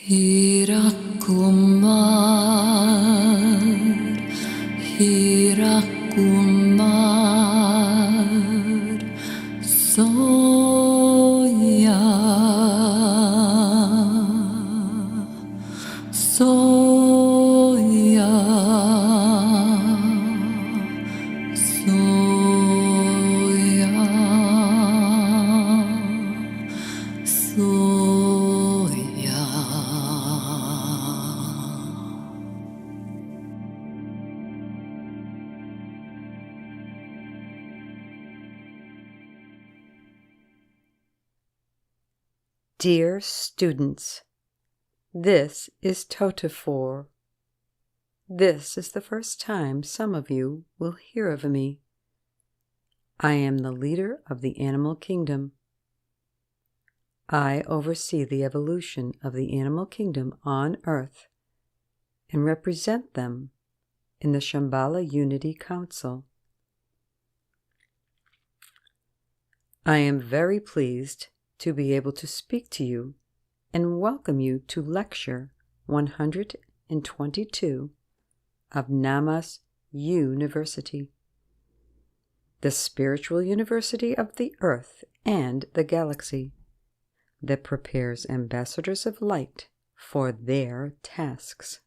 Hirakumar Soya Soya Soya Soya. Dear students, this is TOTOFOOR. This is the first time some of you will hear of me. I am the leader of the animal kingdom. I oversee the evolution of the animal kingdom on Earth and represent them in the Shambhala Unity Council. I am very pleased to be able to speak to you and welcome you to Lecture 122 of NAMAS University, the spiritual university of the Earth and the galaxy, that prepares ambassadors of light for their tasks.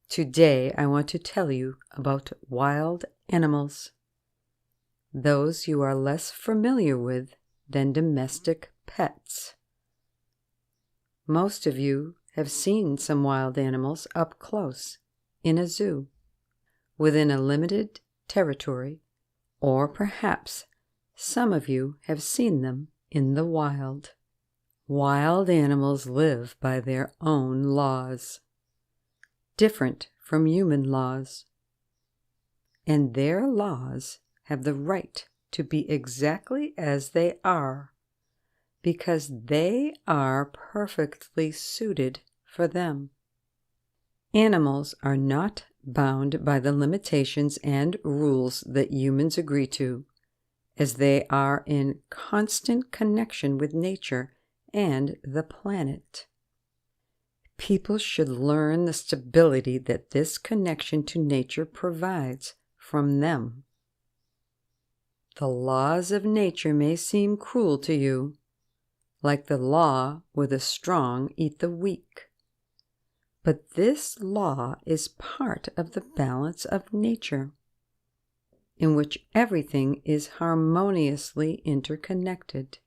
Today I want to tell you about wild animals, those you are less familiar with than domestic pets. Most of you have seen some wild animals up close in a zoo, within a limited territory, or perhaps some of you have seen them in the wild. Wild animals live by their own laws, different from human laws, and their laws have the right to be exactly as they are, because they are perfectly suited for them. Animals are not bound by the limitations and rules that humans agree to, as they are in constant connection with nature and the planet. People should learn the stability that this connection to nature provides from them. The laws of nature may seem cruel to you, like the law where the strong eat the weak. But this law is part of the balance of nature, in which everything is harmoniously interconnected.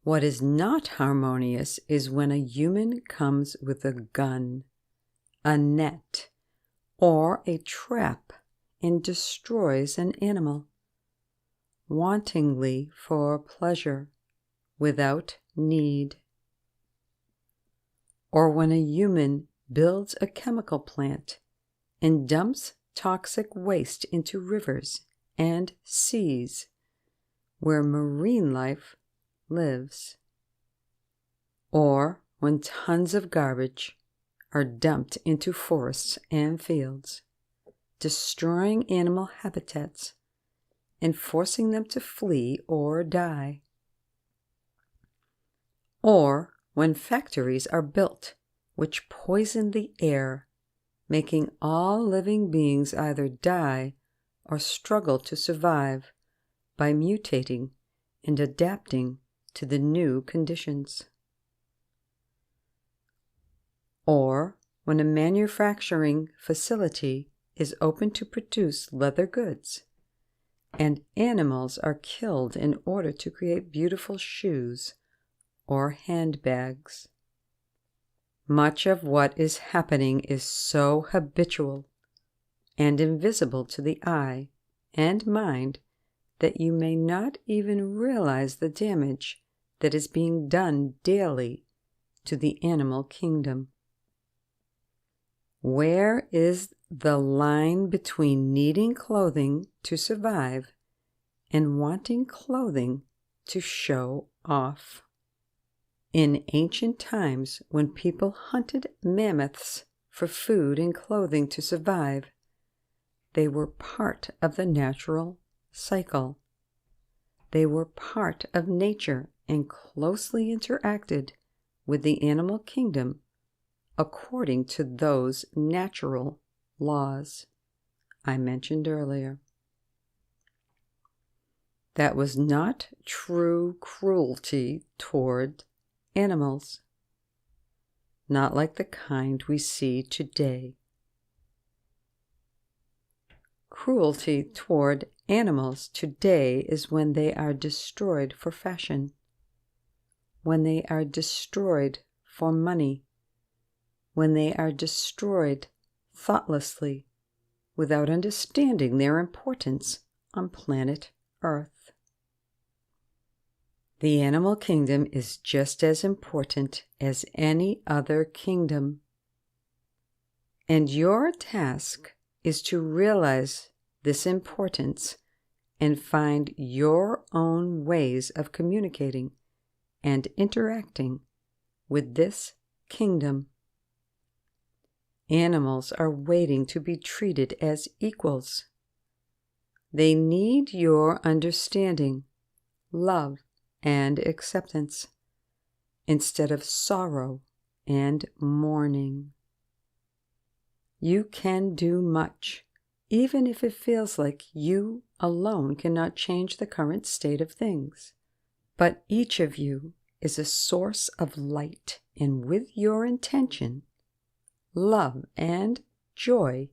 What is not harmonious is when a human comes with a gun, a net, or a trap and destroys an animal, wantingly for pleasure, without need. Or when a human builds a chemical plant and dumps toxic waste into rivers and seas where marine life lives. Or when tons of garbage are dumped into forests and fields, destroying animal habitats and forcing them to flee or die. Or when factories are built which poison the air, making all living beings either die or struggle to survive by mutating and adapting to the new conditions. Or when a manufacturing facility is open to produce leather goods, and animals are killed in order to create beautiful shoes or handbags. Much of what is happening is so habitual and invisible to the eye and mind that you may not even realize the damage that is being done daily to the animal kingdom. Where is the line between needing clothing to survive and wanting clothing to show off? In ancient times, when people hunted mammoths for food and clothing to survive, they were part of the natural cycle. They were part of nature and closely interacted with the animal kingdom according to those natural laws I mentioned earlier. That was not true cruelty toward animals, not like the kind we see today. Cruelty toward animals today is when they are destroyed for fashion, when they are destroyed for money, when they are destroyed thoughtlessly without understanding their importance on planet Earth. The animal kingdom is just as important as any other kingdom, and your task is to realize this importance and find your own ways of communicating and interacting with this kingdom. Animals are waiting to be treated as equals. They need your understanding, love, and acceptance, instead of sorrow and mourning. You can do much, even if it feels like you alone cannot change the current state of things. But each of you is a source of light, and with your intention, love, and joy,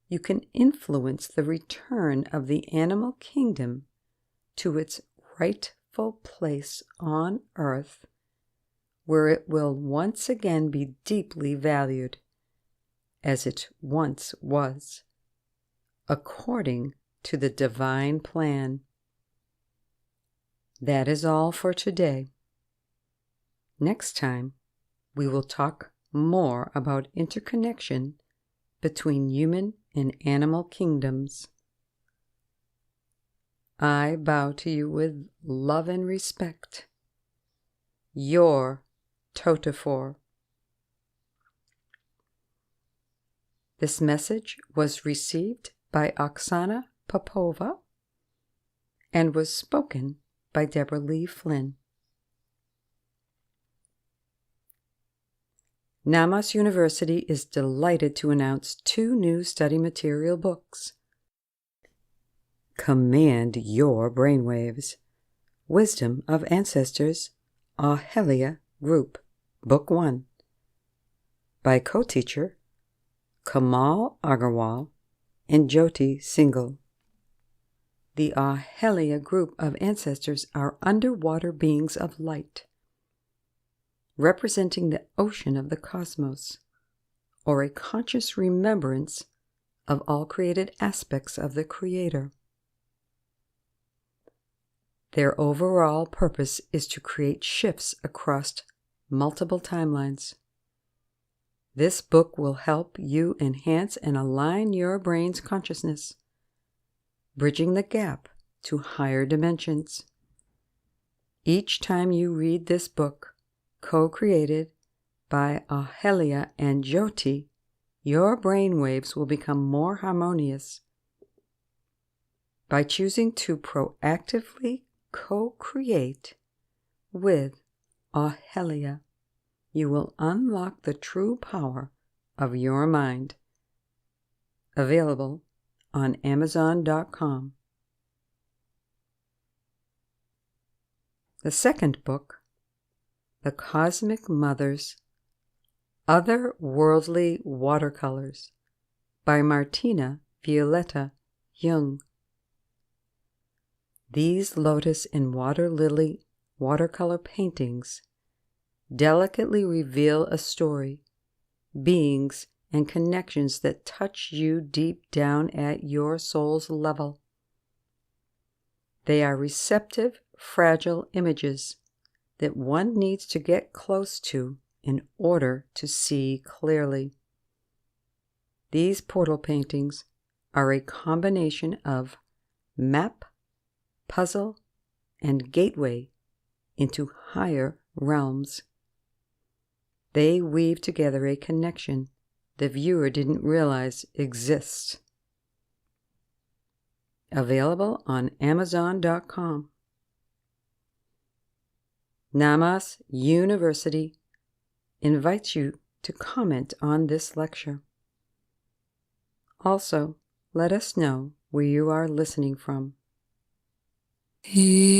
you can influence the return of the animal kingdom to its rightful place on Earth, where it will once again be deeply valued, as it once was, according to the divine plan. That is all for today. Next time, we will talk more about interconnection between human and animal kingdoms. I bow to you with love and respect. Your TOTOFOOR. This message was received by Oksana Popova and was spoken by Deborah Lee Flynn. NAMAS University is delighted to announce 2 new study material books. Command Your Brainwaves, Wisdom of Ancestors, AUHELEA Group, Book 1, by co-teacher Kohmahl Agarwal and Jyothhi Singhal. The AUHELEA group of ancestors are underwater beings of light, representing the ocean of the cosmos, or a conscious remembrance of all created aspects of the Creator. Their overall purpose is to create shifts across multiple timelines. This book will help you enhance and align your brain's consciousness, bridging the gap to higher dimensions. Each time you read this book, co-created by AUHELEA and Jyothhi, your brainwaves will become more harmonious. By choosing to proactively co-create with AUHELEA, you will unlock the true power of your mind. Available on Amazon.com. The second book, The Cosmic Mother's Otherworldly Watercolors, by Martina, Violetta, Jung. These lotus and water lily watercolor paintings delicately reveal a story, beings, and connections that touch you deep down at your soul's level. They are receptive, fragile images that one needs to get close to in order to see clearly. These portal paintings are a combination of map, puzzle, and gateway into higher realms. They weave together a connection the viewer didn't realize exists. Available on Amazon.com. NAMAS University invites you to comment on this lecture. Also, let us know where you are listening from. Hirakumar,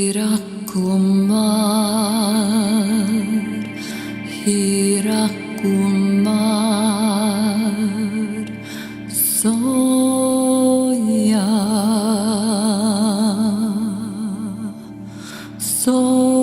Soya, Soya.